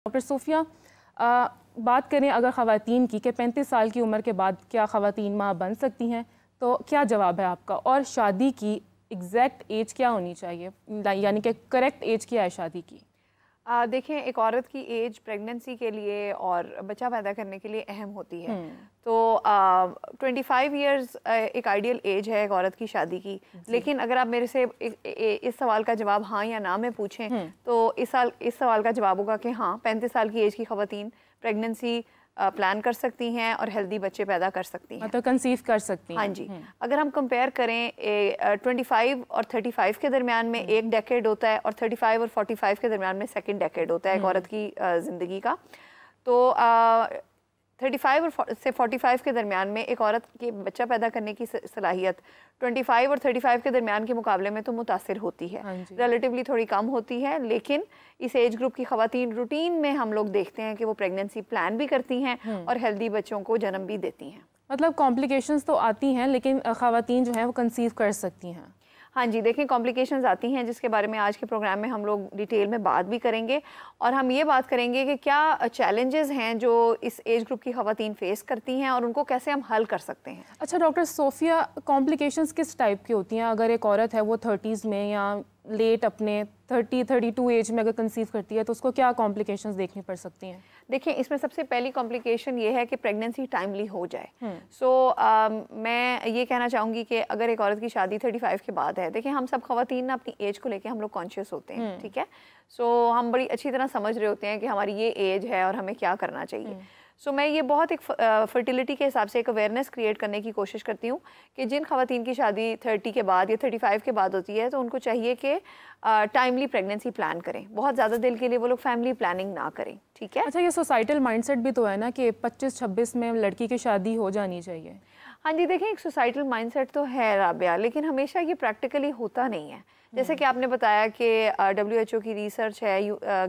Doctor सूफिया, बात करें अगर ख़वातीन की कि 35 साल की उम्र के बाद क्या ख़वातीन माँ बन सकती हैं, तो क्या जवाब है आपका? और शादी की एग्जैक्ट एज क्या होनी चाहिए, यानी कि करेक्ट एज क्या है शादी की? देखें, एक औरत की एज प्रेगनेंसी के लिए और बच्चा पैदा करने के लिए अहम होती है। तो 25 इयर्स एक आइडियल एज है एक औरत की शादी की। लेकिन अगर आप मेरे से इस सवाल का जवाब हाँ या ना में पूछें तो इस सवाल का जवाब होगा कि हाँ, 35 साल की एज की ख़वातीन प्रेगनेंसी प्लान कर सकती हैं और हेल्दी बच्चे पैदा कर सकती हैं, मतलब कंसीव कर सकती हैं। हाँ जी। अगर हम कंपेयर करें 25 और 35 के दरमियान में एक डेकेड होता है और 35 और 45 के दरमियान में सेकंड डेकेड होता है एक औरत की ज़िंदगी का। तो 35 से 45 के दरमियान में एक औरत के बच्चा पैदा करने की सलाहियत 25 और 35 के दरमियान के मुकाबले में तो मुतासिर होती है, रिलेटिवली थोड़ी कम होती है। लेकिन इस एज ग्रुप की ख़वातीन रूटीन में हम लोग देखते हैं कि वो प्रेगनेंसी प्लान भी करती हैं और हेल्दी बच्चों को जन्म भी देती हैं। मतलब कॉम्प्लिकेशंस तो आती हैं, लेकिन ख़वातीन जो हैं वो कंसीव कर सकती हैं। हाँ जी, देखें, कॉम्प्लिकेशंस आती हैं जिसके बारे में आज के प्रोग्राम में हम लोग डिटेल में बात भी करेंगे और हम ये बात करेंगे कि क्या चैलेंजेस हैं जो इस एज ग्रुप की ख़वातीन फेस करती हैं और उनको कैसे हम हल कर सकते हैं। अच्छा डॉक्टर सोफिया, कॉम्प्लिकेशंस किस टाइप की होती हैं? अगर एक औरत है वो 30s में या लेट अपने 32 एज में अगर कंसीव करती है तो उसको क्या कॉम्प्लिकेशंस देखनी पड़ सकती हैं? देखिए, इसमें सबसे पहली कॉम्प्लिकेशन ये है कि प्रेगनेंसी टाइमली हो जाए। मैं ये कहना चाहूँगी कि अगर एक औरत की शादी 35 के बाद है, देखिए हम सब ख़वातीन ना अपनी एज को लेके हम लोग कॉन्शियस होते हैं, ठीक है। हम बड़ी अच्छी तरह समझ रहे होते हैं कि हमारी ये एज है और हमें क्या करना चाहिए। मैं ये बहुत एक फर्टिलिटी के हिसाब से एक अवेयरनेस क्रिएट करने की कोशिश करती हूँ कि जिन ख़वातीन की शादी 30 के बाद या 35 के बाद होती है तो उनको चाहिए कि टाइमली प्रेगनेंसी प्लान करें। बहुत ज़्यादा दिल के लिए वो लोग फैमिली प्लानिंग ना करें, ठीक है। अच्छा, ये सोसाइटल माइंडसेट भी तो है ना कि 25-26 में लड़की की शादी हो जानी चाहिए। हाँ जी, देखें, एक सोसाइटल माइंडसेट तो है राबिया, लेकिन हमेशा ये प्रैक्टिकली होता नहीं है। जैसे कि आपने बताया कि WHO की रिसर्च है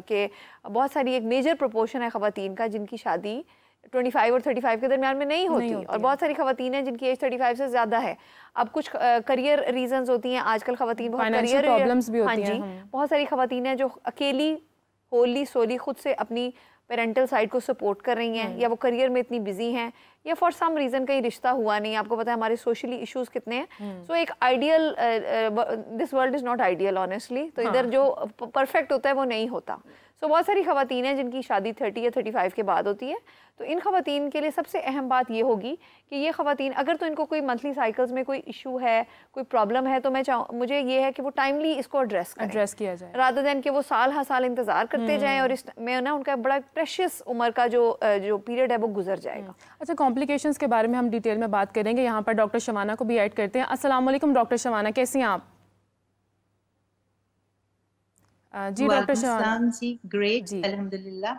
कि बहुत सारी एक मेजर प्रोपोर्शन है ख़वातीन का जिनकी शादी 25 और 35 के दरमियान में नहीं होती और बहुत सारी ख़वातीन हैं जिनकी एज 35 से ज़्यादा है। अब कुछ करियर रीजंस होती हैं, आजकल ख़वातीन बहुत करियर प्रॉब्लम्स भी होती हैं। हाँ जी, बहुत सारी ख़वातीन हैं जो अकेली होली सोली खुद से अपनी पेरेंटल साइड को सपोर्ट कर रही हैं, या वो करियर में इतनी बिजी हैं, या फॉर सम रीज़न कहीं रिश्ता हुआ नहीं। आपको पता है हमारे सोशली इश्यूज कितने हैं। एक ideal, this world is not ideal honestly. तो इधर जो परफेक्ट होता है वो नहीं होता। बहुत सारी ख़वातीन हैं जिनकी शादी 30 या 35 के बाद होती है। तो इन ख़वातीन के लिए सबसे अहम बात ये होगी कि ये ख़वातीन अगर तो इनको कोई मंथली साइकिल्स में कोई इशू है, कोई प्रॉब्लम है, तो मुझे ये है कि वो टाइमली इसको एड्रेस किया जाए, रादर देन कि वो साल हर साल इंतज़ार करते जाएं और इसमें ना उनका बड़ा प्रेशियस उम्र का जो पीरियड है वो गुजर जाएगा। अच्छा, कॉम्प्लिकेशंस के बारे में हम डिटेल में बात करेंगे। यहाँ पर डॉक्टर शवाना को भी ऐड करते हैं। अस्सलाम वालेकुम डॉक्टर शवाना, कैसी हैं आप? जी डॉक्टर शवाना जी, ग्रेट, अल्हम्दुलिल्लाह।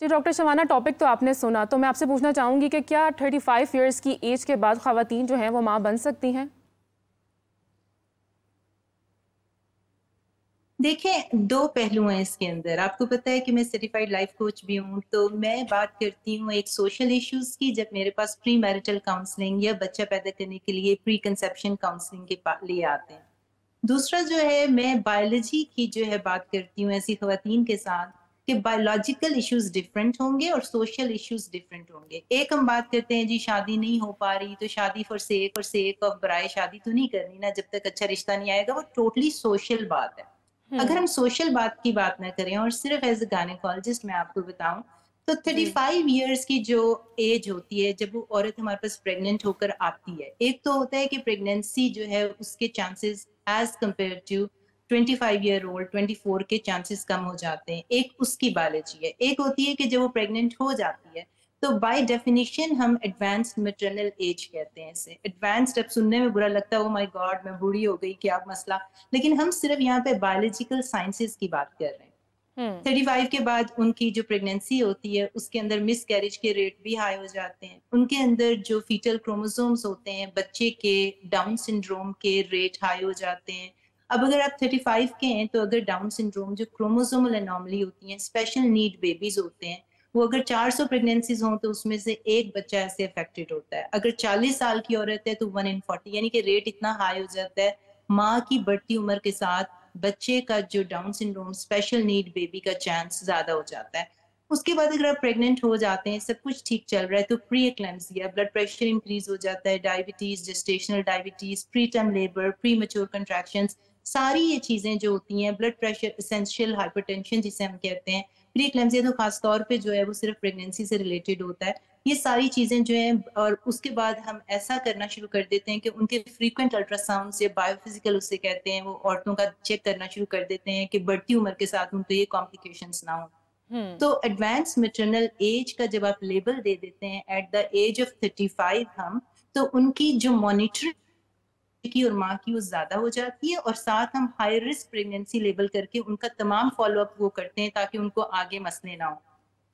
जी डॉक्टर शवाना, टॉपिक तो आपने सुना, तो मैं आपसे पूछना चाहूँगी कि क्या 35 इयर्स की एज के बाद ख़वातीन जो हैं वो माँ बन सकती हैं? देखें, दो पहलू हैं इसके अंदर। आपको पता है कि मैं सर्टिफाइड लाइफ कोच भी हूँ, तो मैं बात करती हूँ एक सोशल इश्यूज की जब मेरे पास प्री मैरिटल काउंसलिंग या बच्चा पैदा करने के लिए प्री कंसेप्शन काउंसलिंग के लिए आते हैं। दूसरा जो है, मैं बायोलॉजी की जो है बात करती हूँ ऐसी ख़वातीन के साथ कि बायोलॉजिकल इश्यूज डिफरेंट होंगे और सोशल इश्यूज डिफरेंट होंगे। एक हम बात करते हैं जी शादी नहीं हो पा रही तो शादी फॉर सेक ऑफ बराए शादी तो नहीं करनी ना, जब तक अच्छा रिश्ता नहीं आएगा। वो टोटली सोशल बात है। अगर हम सोशल बात की बात ना करें और सिर्फ एज अ गायनेकोलॉजिस्ट मैं आपको बताऊं तो 35 इयर्स की जो एज होती है जब वो औरत हमारे पास प्रेग्नेंट होकर आती है, एक तो होता है कि प्रेगनेंसी जो है उसके chances as compare to 25 year old 24 के चांसेस कम हो जाते हैं। एक उसकी बायोलॉजी है। एक होती है कि जब वो प्रेग्नेंट हो जाती है तो बाय डेफिनेशन हम एडवांस्ड मैटरनल एज कहते हैं इसे। एडवांस्ड अब सुनने में बुरा लगता है, ओ माय गॉड मैं बूढ़ी हो गई, क्या मसला। लेकिन हम सिर्फ यहाँ पे बायोलॉजिकल साइंसेस की बात कर रहे हैं। 35 के बाद उनकी जो प्रेगनेंसी होती है उसके अंदर मिस कैरेज के रेट भी हाई हो जाते हैं। उनके अंदर जो फीटल क्रोमोसोम्स होते हैं बच्चे के, डाउन सिंड्रोम के रेट हाई हो जाते हैं। अब अगर आप 35 के हैं तो अगर डाउन सिंड्रोम जो क्रोमोसोमल एनॉमली होती है, स्पेशल नीड बेबीज होते हैं, वो अगर 400 प्रेगनेंसीज हों तो उसमें से एक बच्चा ऐसे अफेक्टेड होता है। अगर 40 साल की औरत है तो 1 in 40, यानी कि रेट इतना हाई हो जाता है। माँ की बढ़ती उम्र के साथ बच्चे का जो down syndrome special need baby का चांस ज्यादा हो जाता है। उसके बाद अगर आप प्रेग्नेंट हो जाते हैं, सब कुछ ठीक चल रहा है, तो pre eclampsia, blood pressure increase हो जाता है, diabetes, gestational diabetes, pre term labour, pre mature contractions, सारी ये चीजें जो होती हैं, ब्लड प्रेशर, एसेंशियल हाइपरटेंशन जिसे हम कहते हैं, प्री एक्लेम्सिया तो खास तौर पे जो है वो सिर्फ प्रेगनेंसी से रिलेटेड होता है। ये सारी चीजें जो हैं, और उसके बाद हम ऐसा करना शुरू कर देते हैं कि उनके फ्रीक्वेंट अल्ट्रासाउंड से, बायोफिजिकल उसे कहते हैं, वो औरतों का चेक करना शुरू कर देते हैं कि बढ़ती उम्र के साथ उनको ये कॉम्प्लिकेशंस ना हो। तो एडवांस मैटरनल एज का जब आप लेबल दे देते हैं एट द एज ऑफ 35 हम, तो उनकी जो मॉनिटरिंग की और माँ की वो ज्यादा हो जाती है, और साथ हम हाई रिस्क प्रेगनेंसी लेबल करके उनका तमाम फॉलोअप वो करते हैं ताकि उनको आगे मसले ना हो।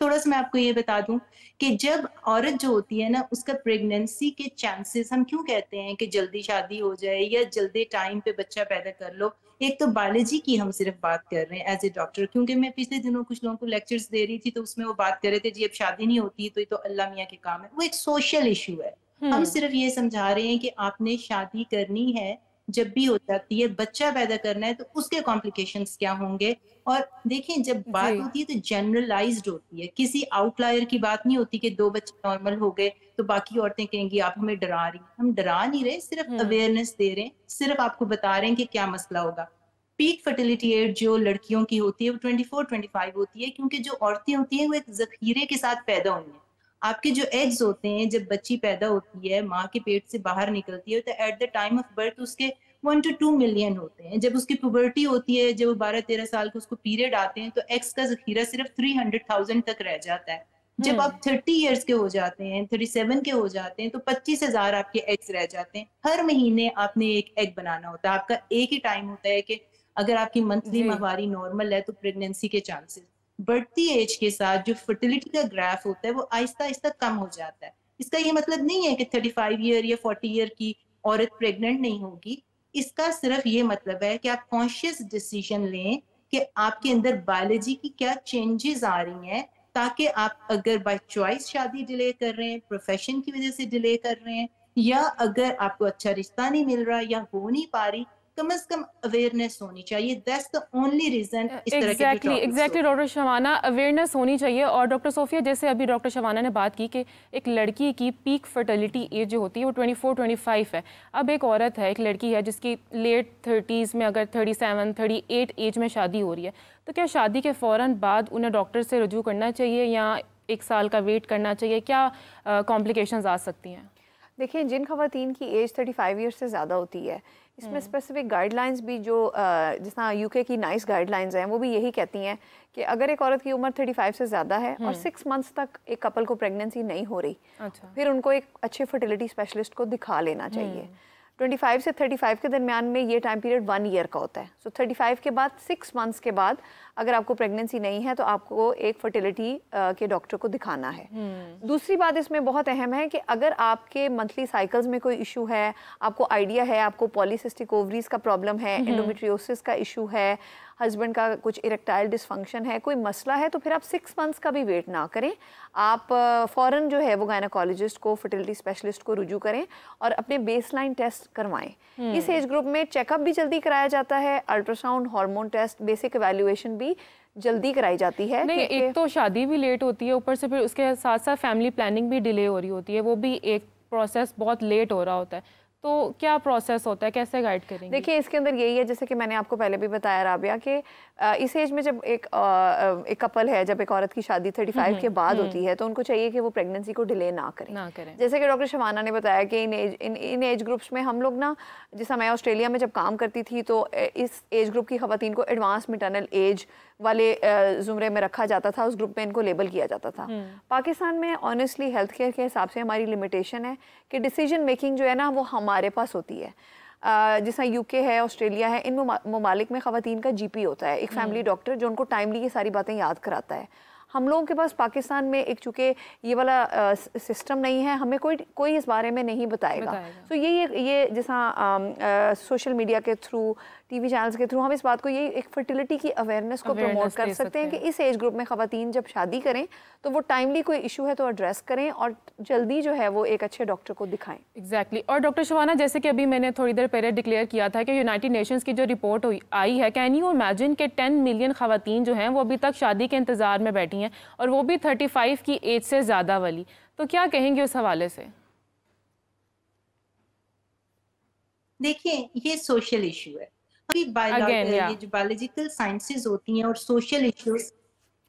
थोड़ा सा मैं आपको ये बता दूं कि जब औरत जो होती है ना, उसका प्रेगनेंसी के चांसेस, हम क्यों कहते हैं कि जल्दी शादी हो जाए या जल्दी टाइम पे बच्चा पैदा कर लो, एक तो बायोलॉजी की हम सिर्फ बात कर रहे हैं एज ए डॉक्टर, क्योंकि मैं पिछले दिनों कुछ लोगों को लेक्चर्स दे रही थी तो उसमें वो बात कर रहे थे जी अब शादी नहीं होती तो ये तो अल्लाह मियाँ के काम है, वो एक सोशल इशू है। हम सिर्फ ये समझा रहे हैं कि आपने शादी करनी है, जब भी हो जाती है, बच्चा पैदा करना है तो उसके कॉम्प्लिकेशंस क्या होंगे। और देखें, जब बात होती है तो जनरलाइज्ड होती है, किसी आउटलायर की बात नहीं होती कि 2 बच्चे नॉर्मल हो गए तो बाकी औरतें कहेंगी आप हमें डरा रही। हम डरा नहीं रहे, सिर्फ अवेयरनेस दे रहे हैं, सिर्फ आपको बता रहे हैं कि क्या मसला होगा। पीक फर्टिलिटी एज जो लड़कियों की होती है वो 24-25 होती है, क्योंकि जो औरतें होती हैं वो एक जखीरे के साथ पैदा हुई हैं। आपके जो एग्स होते हैं, जब बच्ची पैदा होती है, माँ के पेट से बाहर निकलती है, तो at the time of birth उसके 1 to 2 मिलियन होते हैं। जब उसकी पुबर्टी होती है, जब 12-13 साल के उसको पीरियड आते हैं, तो एग्स का जखीरा सिर्फ 300,000 तक रह जाता है। जब आप 30 इयर्स के हो जाते हैं, 37 के हो जाते हैं, तो 25,000 आपके एग्स रह जाते हैं। हर महीने आपने एक एग बनाना होता है। आपका एक ही टाइम होता है कि अगर आपकी मंथली माहवारी नॉर्मल है तो प्रेगनेंसी के चांसेस, बढ़ती एज के साथ जो फर्टिलिटी का ग्राफ होता है वो आहिस्ता आहिस्ता कम हो जाता है। इसका ये मतलब नहीं है कि 35 ईयर या 40 ईयर की औरत प्रेग्नेंट नहीं होगी। इसका सिर्फ ये मतलब है कि आप कॉन्शियस डिसीजन लें कि आपके अंदर बायोलॉजी की क्या चेंजेस आ रही हैं, ताकि आप अगर बाय चॉइस शादी डिले कर रहे हैं, प्रोफेशन की वजह से डिले कर रहे हैं, या अगर आपको अच्छा रिश्ता नहीं मिल रहा या हो नहीं पा रही, कम से कम अवेयरनेस होनी चाहिए। दैट्स द ओनली रीजन इस तरह के एग्जैक्टली डॉक्टर शबाना, अवेयरनेस होनी चाहिए। और डॉक्टर सोफिया, जैसे अभी डॉक्टर शबाना ने बात की कि एक लड़की की पीक फर्टिलिटी एज जो होती है वो 24-25 है। अब एक औरत है, एक लड़की है जिसकी लेट 30s में अगर 37-38 एज में शादी हो रही है, तो क्या शादी के फ़ौरन बाद उन्हें डॉक्टर से रुजू करना चाहिए या 1 साल का वेट करना चाहिए? क्या कॉम्प्लिकेशंस आ सकती हैं? देखिए, जिन खवातीन की एज 35 ईयर से ज़्यादा होती है, इसमें स्पेसिफिक गाइडलाइंस भी जो जिस तरह यूके की नाइस गाइडलाइंस हैं वो भी यही कहती हैं कि अगर एक औरत की उम्र 35 से ज़्यादा है और 6 मंथ्स तक एक कपल को प्रेगनेंसी नहीं हो रही, फिर उनको एक अच्छे फर्टिलिटी स्पेशलिस्ट को दिखा लेना चाहिए। 25 से 35 के दरमियान में ये टाइम पीरियड 1 ईयर का होता है। सो 35 के बाद 6 मंथ्स के बाद अगर आपको प्रेगनेंसी नहीं है तो आपको एक फर्टिलिटी के डॉक्टर को दिखाना है। दूसरी बात इसमें बहुत अहम है कि अगर आपके मंथली साइकिल्स में कोई इशू है, आपको आइडिया है आपको पॉलीसिस्टिक ओवरीज का प्रॉब्लम है, एंडोमेट्रियोसिस का इशू है, हस्बैंड का कुछ इरेक्टाइल डिसफंक्शन है, कोई मसला है, तो फिर आप 6 मंथ्स का भी वेट ना करें। आप फ़ौरन जो है वो गायनेकोलॉजिस्ट को, फर्टिलिटी स्पेशलिस्ट को रुजू करें और अपने बेसलाइन टेस्ट करवाएं। इस एज ग्रुप में चेकअप भी जल्दी कराया जाता है, ultrasound, hormone test, basic evaluation भी जल्दी कराई जाती है। नहीं, एक तो शादी भी लेट होती है, ऊपर से फिर उसके साथ साथ फैमिली प्लानिंग भी डिले हो रही होती है, वो भी एक प्रोसेस बहुत लेट हो रहा होता है। तो क्या प्रोसेस होता है, कैसे गाइड करेंगे? देखिए, इसके अंदर यही है, जैसे कि मैंने आपको पहले भी बताया राबिया, कि इस एज में जब एक कपल है, जब एक औरत की शादी 35 के बाद होती है तो उनको चाहिए कि वो प्रेगनेंसी को डिले ना करें। जैसे कि डॉक्टर शबाना ने बताया कि इन एज ग्रुप्स में हम लोग ना, जैसा मैं ऑस्ट्रेलिया में जब काम करती थी तो इस एज ग्रुप की खवातीन को एडवांस मैटरनल एज वाले जुमरे में रखा जाता था, उस ग्रुप में इनको लेबल किया जाता था। पाकिस्तान में ऑनेस्टली हेल्थ केयर के हिसाब से हमारी लिमिटेशन है कि डिसीजन मेकिंग जो है ना वो हमारे पास होती है। जैसा यूके है, ऑस्ट्रेलिया है, इन ममालिक में खवातीन का जीपी होता है, एक फैमिली डॉक्टर जो उनको टाइमली ये सारी बातें याद कराता है। हम लोगों के पास पाकिस्तान में एक चूँकि ये वाला सिस्टम नहीं है, हमें कोई इस बारे में नहीं बताएगा। तो ये जैसा सोशल मीडिया के थ्रू टीवी चैनल्स के थ्रू हम इस बात को, ये एक फर्टिलिटी की अवेयरनेस को प्रमोट कर सकते हैं कि इस एज ग्रुप में ख़वातीन जब शादी करें तो वो टाइमली कोई इशू है तो एड्रेस करें और जल्दी जो है वो एक अच्छे डॉक्टर को दिखाएं। एग्जैक्टली। और डॉक्टर शबाना, जैसे कि अभी मैंने थोड़ी देर पहले डिक्लेयर किया था कि यूनाइटेड नेशंस की जो रिपोर्ट आई है, कैन यू इमेजिन कि 10 मिलियन ख़वातीन जो हैं वो अभी तक शादी के इंतज़ार में बैठी हैं, और वो भी 35 की एज से ज़्यादा वाली। तो क्या कहेंगे उस हवाले से? देखिए, ये सोशल इशू है। अभी ये जो बायोलॉजिकल साइंसेज होती हैं और सोशल इश्यूज,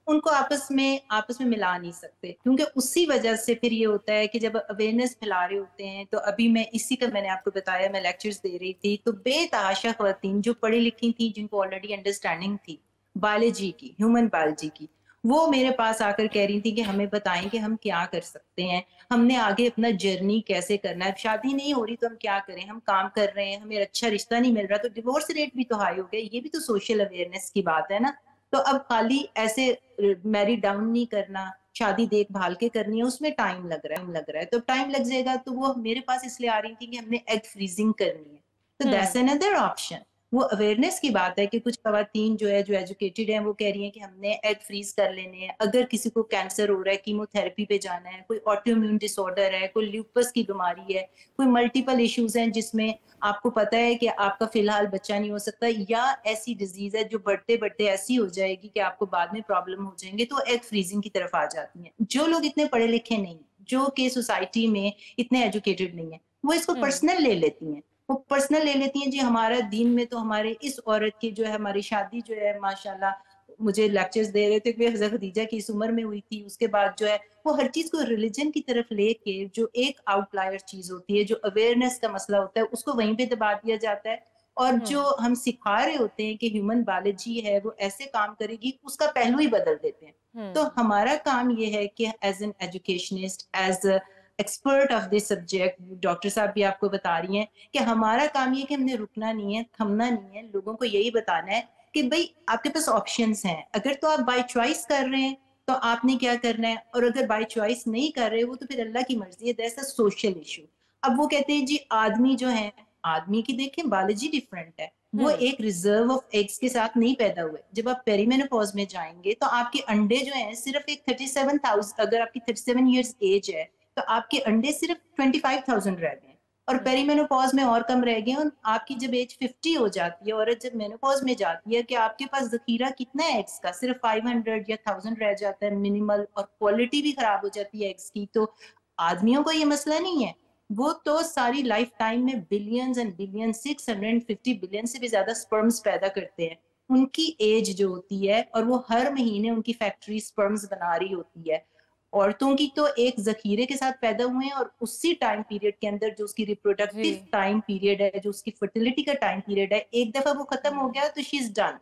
उनको आपस में मिला नहीं सकते, क्योंकि उसी वजह से फिर ये होता है कि जब अवेयरनेस फैला रहे होते हैं, तो अभी मैं इसी का मैंने आपको बताया, मैं लेक्चर्स दे रही थी, तो बेतहाशा ख़वातीन जो पढ़ी लिखी थी, जिनको ऑलरेडी अंडरस्टैंडिंग थी बायोलॉजी की, ह्यूमन बायोलॉजी की, वो मेरे पास आकर कह रही थी कि हमें बताएं कि हम क्या कर सकते हैं, हमने आगे अपना जर्नी कैसे करना है, शादी नहीं हो रही तो हम क्या करें, हम काम कर रहे हैं, हमें अच्छा रिश्ता नहीं मिल रहा तो डिवोर्स रेट भी तो हाई हो गया। ये भी तो सोशल अवेयरनेस की बात है ना। तो अब खाली ऐसे मैरिड डाउन नहीं करना, शादी देखभाल के करनी है, उसमें टाइम लग रहा है। तो टाइम लग जाएगा, तो वो मेरे पास इसलिए आ रही थी कि हमने एग फ्रीजिंग करनी है, तो दैट्स अनदर ऑप्शन। वो अवेयरनेस की बात है कि कुछ खवातीन जो एजुकेटेड हैं, वो कह रही हैं कि हमने एग फ्रीज कर लेने हैं। अगर किसी को कैंसर हो रहा है, कीमोथेरेपी पे जाना है, कोई ऑटोइम्यून डिसऑर्डर है, कोई ल्यूपस की बीमारी है, कोई मल्टीपल इश्यूज हैं जिसमें आपको पता है कि आपका फिलहाल बच्चा नहीं हो सकता, या ऐसी डिजीज है जो बढ़ते बढ़ते ऐसी हो जाएगी कि आपको बाद में प्रॉब्लम हो जाएंगे, तो एग फ्रीजिंग की तरफ आ जाती हैं। जो लोग इतने पढ़े लिखे नहीं, जो कि सोसाइटी में इतने एजुकेटेड नहीं है, वो इसको पर्सनल ले लेती हैं। वो पर्सनल ले लेती हैं जी, हमारा दीन में तो हमारे इस औरत की जो है, हमारी शादी जो है, माशाल्लाह, मुझे लेक्चर्स दे रहे थे कि हज़रत खदीजा की इस उम्र में हुई थी, उसके बाद जो है वो हर चीज को रिलीजन की तरफ लेके, जो एक आउटलायर चीज होती है, जो अवेयरनेस का मसला होता है, उसको वहीं पे दबा दिया जाता है। और जो हम सिखा रहे होते हैं कि ह्यूमन बायोलॉजी है वो ऐसे काम करेगी, उसका पहलू ही बदल देते हैं। तो हमारा काम ये है कि as an educationist, as expert of this subject, doctor साहब भी आपको बता रही हैं कि हमारा काम ये कि हमने रुकना नहीं है, थमना नहीं है, लोगों को यही बताना है कि भाई आपके पास ऑप्शंस हैं। अगर तो आप बाय चॉइस कर रहे हैं तो आपने क्या करना है, और अगर बाय चॉइस नहीं कर रहे, वो तो फिर अल्लाह की मर्जी है, दैट्स अ सोशल इशू। अब वो कहते हैं जी आदमी जो है, आदमी की देखें बायोलॉजी डिफरेंट है, वो एक रिजर्व ऑफ एग्स के साथ नहीं पैदा हुए। जब आप पेरीमेनोपॉज में जाएंगे तो आपके अंडे जो हैं सिर्फ एक 37,000, अगर आपकी 37 इयर्स एज है तो आपके अंडे सिर्फ 25,000 रह गए, और पेरीमेनोपॉज में और कम रह गए। और आपकी जब एज 50 हो जाती है, औरत जब मेनोपॉज में जाती है, कि आपके पास जखीरा कितना है एग्स का, सिर्फ 500 या 1000 रह जाता है मिनिमल, और क्वालिटी भी खराब हो जाती है एग्स की। तो आदमियों को ये मसला नहीं है, वो तो सारी लाइफ टाइम में बिलियंस एंड बिलियंस, 650 बिलियन से भी ज्यादा स्पर्म्स पैदा करते हैं। उनकी एज जो होती है, और वो हर महीने उनकी फैक्ट्री स्पर्म्स बना रही होती है। औरतों की तो एक जखीरे के साथ पैदा हुए हैं, और उसी टाइम पीरियड के अंदर जो उसकी रिप्रोडक्टिव टाइम पीरियड है, जो उसकी फर्टिलिटी का टाइम पीरियड है, एक दफा वो खत्म हो गया तो शी इज डन।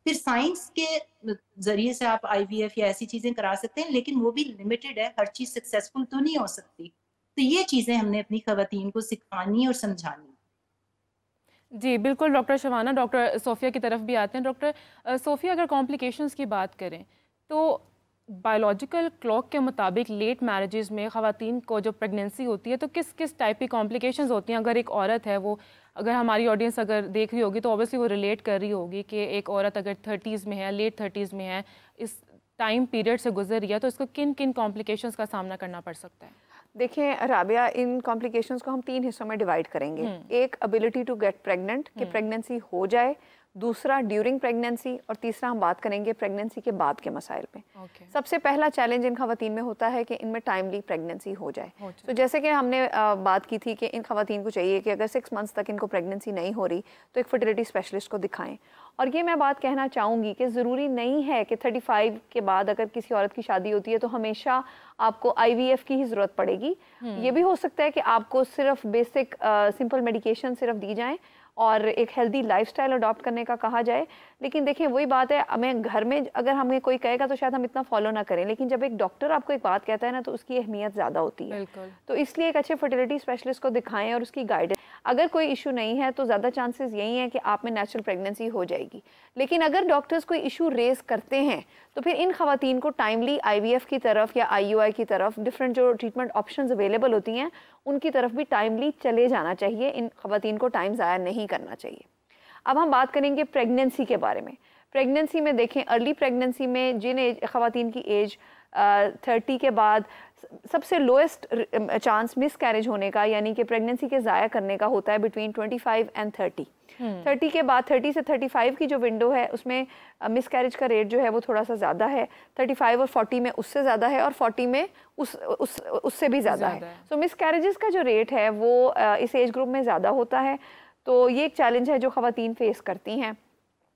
फिर साइंस के जरिए से आप आईवीएफ या ऐसी चीजें करा सकते हैं, लेकिन वो भी लिमिटेड है, हर चीज सक्सेसफुल तो नहीं हो सकती। तो ये चीजें हमने अपनी खवातीन को सिखानी और समझानी। जी बिल्कुल डॉक्टर शबाना, डॉक्टर सोफिया की तरफ भी आते हैं। डॉक्टर सोफिया, अगर कॉम्प्लिकेशंस की बात करें तो बायोलॉजिकल क्लॉक के मुताबिक लेट मैरिजेस में ख़वातीन को जो प्रेगनेंसी होती है तो किस किस टाइप की कॉम्प्लिकेशंस होती हैं? अगर एक औरत है, वो अगर हमारी ऑडियंस अगर देख रही होगी तो ऑब्वियसली वो रिलेट कर रही होगी कि एक औरत अगर 30s में है, लेट 30s में है, इस टाइम पीरियड से गुजर रही है, तो इसको किन किन कॉम्प्लिकेशंस का सामना करना पड़ सकता है? देखिए राबिया, इन कॉम्प्लिकेशंस को हम 3 हिस्सों में डिवाइड करेंगे। एक एबिलिटी टू गेट प्रेग्नेंट, कि प्रेगनेंसी हो जाए, दूसरा ड्यूरिंग प्रेगनेंसी, और तीसरा हम बात करेंगे प्रेगनेंसी के बाद के मसाइल पे। सबसे पहला चैलेंज इन खवातीन में होता है कि इनमें टाइमली प्रेगनेंसी हो जाए। तो जैसे कि हमने बात की थी कि इन खवातीन को चाहिए कि अगर 6 मंथ्स तक इनको प्रेगनेंसी नहीं हो रही तो एक फर्टिलिटी स्पेशलिस्ट को दिखाएं। और ये मैं बात कहना चाहूँगी कि ज़रूरी नहीं है कि 35 के बाद अगर किसी औरत की शादी होती है तो हमेशा आपको IVF की ही ज़रूरत पड़ेगी। ये भी हो सकता है कि आपको सिर्फ बेसिक सिंपल मेडिकेशन सिर्फ दी जाएँ और एक हेल्दी लाइफस्टाइल अडॉप्ट करने का कहा जाए। लेकिन देखिए वही बात है, हमें घर में अगर हमें कोई कहेगा तो शायद हम इतना फॉलो ना करें, लेकिन जब एक डॉक्टर आपको एक बात कहता है ना तो उसकी अहमियत ज़्यादा होती है। तो इसलिए एक अच्छे फर्टिलिटी स्पेशलिस्ट को दिखाएं और उसकी गाइडेंस। अगर कोई इशू नहीं है तो ज़्यादा चांसेस यही हैं कि आप में नेचुरल प्रेगनेंसी हो जाएगी। लेकिन अगर डॉक्टर्स कोई इशू रेज करते हैं तो फिर इन खवातीन को टाइमली IVF की तरफ या IUI की तरफ, डिफरेंट जो ट्रीटमेंट ऑप्शंस अवेलेबल होती हैं उनकी तरफ भी टाइमली चले जाना चाहिए। इन खवातीन को टाइम ज़ाया नहीं करना चाहिए। अब हम बात करेंगे प्रेगनेंसी के बारे में। प्रेगनेंसी में देखें, अर्ली प्रेगनेंसी में जिन ख़वातीन की एज 30 के बाद सबसे लोएस्ट चांस मिस कैरेज होने का, यानी कि प्रेगनेंसी के ज़ाया करने का होता है बिटवीन 25 एंड 30। 30 के बाद 30 से 35 की जो विंडो है उसमें मिस कैरेज का रेट जो है वो थोड़ा सा ज़्यादा है। 35 और 40 में उससे ज़्यादा है, और 40 में उससे भी ज़्यादा है। सो मिस कैरेजेस का जो रेट है वो इस एज ग्रुप में ज़्यादा होता है। तो ये एक चैलेंज है जो ख़वातीन फेस करती हैं।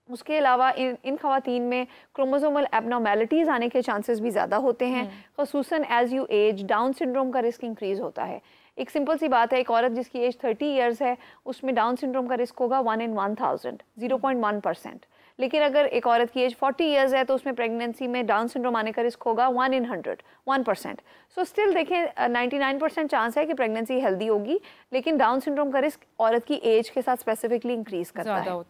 उसके अलावा इन ख़वातीन में क्रोमोसोमल एबनॉर्मेलिटीज़ आने के चांसेस भी ज़्यादा होते हैं। ख़ुसूसन as you age Down syndrome का रिस्क इंक्रीज़ होता है। एक सिंपल सी बात है, एक औरत जिसकी एज 30 इयर्स है उसमें डाउन सिंड्रोम का रिस्क होगा 1 in 1000, 0.1%। लेकिन अगर एक औरत की एज 40 इयर्स है तो उसमें प्रेगनेंसी में डाउन सिंड्रोम आने का रिस्क होगा 1 in 100, 1%। सो स्टिल देखें 99% चांस है कि प्रेगनेंसी हेल्दी होगी, लेकिन डाउन सिंड्रोम का रिस्क औरत की एज के साथ स्पेसिफिकली इंक्रीज करता है।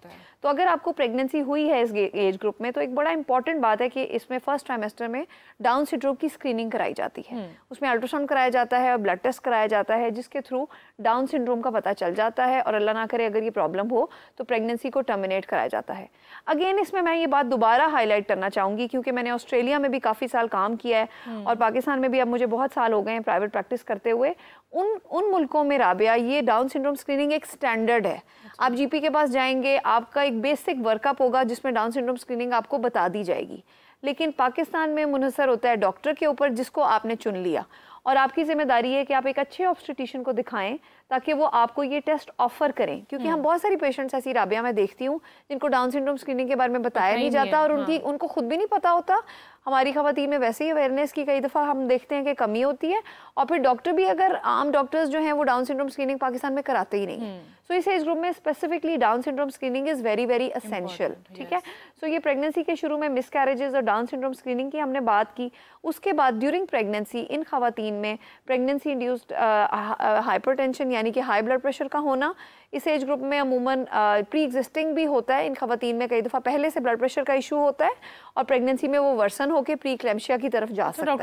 तो अगर आपको प्रेगनेंसी हुई है इस एज ग्रुप में तो एक बड़ा इंपॉर्टेंट बात है कि इसमें फर्स्ट ट्राइमेस्टर में डाउन सिंड्रोम की स्क्रीनिंग कराई जाती है। उसमें अल्ट्रासाउंड कराया जाता है और ब्लड टेस्ट कराया जाता है, जिसके थ्रू डाउन सिंड्रोम का पता चल जाता है, और अल्लाह ना करे अगर ये प्रॉब्लम हो तो प्रेगनेंसी को टर्मिनेट कराया जाता है। अगेन इसमें मैं ये बात दोबारा हाईलाइट करना चाहूँगी, क्योंकि मैंने ऑस्ट्रेलिया में भी काफ़ी साल काम किया है और पाकिस्तान में भी अब मुझे बहुत साल हो गए हैं प्राइवेट प्रैक्टिस करते हुए। उन मुल्कों में राबिया ये डाउन सिंड्रोम स्क्रीनिंग एक स्टैंडर्ड है। आप जीपी के पास जाएंगे, आपका एक बेसिक वर्कअप होगा जिसमें डाउन सिंड्रोम स्क्रीनिंग आपको बता दी जाएगी। लेकिन पाकिस्तान में मुनहसर होता है डॉक्टर के ऊपर जिसको आपने चुन लिया, और आपकी जिम्मेदारी है कि आप एक अच्छे ऑब्स्टेट्रिशियन को दिखाएं ताकि वो आपको ये टेस्ट ऑफर करें। क्योंकि हम बहुत सारी पेशेंट्स ऐसी राबिया में देखती हूँ जिनको डाउन सिंड्रोम स्क्रीनिंग के बारे में बताया नहीं जाता, और उनको खुद भी नहीं पता होता। हमारी ख़वातीन में वैसे ही अवेयरनेस की कई दफ़ा हम देखते हैं कि कमी होती है, और फिर डॉक्टर भी अगर आम डॉक्टर्स जो हैं वो डाउन सिंड्रोम स्क्रीनिंग पाकिस्तान में कराते ही नहीं। सो इस एज ग्रुप में specifically down syndrome screening is very very essential. ठीक है, सो ये प्रेगनेंसी के शुरू में मिस कैरेजेस और डाउन सिंड्रोम स्क्रीनिंग की हमने बात की। उसके बाद ड्यूरिंग प्रेगनेंसी इन ख़वातीन में प्रेगनेंसी इंड्यूस्ड हाइपरटेंशन यानी कि हाई ब्लड प्रेशर का होना इस एज ग्रुप में अमूमन प्री एग्जिस्टिंग भी होता है। इन ख़वातीन में कई दफ़ा पहले से ब्लड प्रेशर का इशू होता है और प्रेगनेंसी में वो वर्सन होकर प्री क्लैम्शिया की तरफ जा सकता है।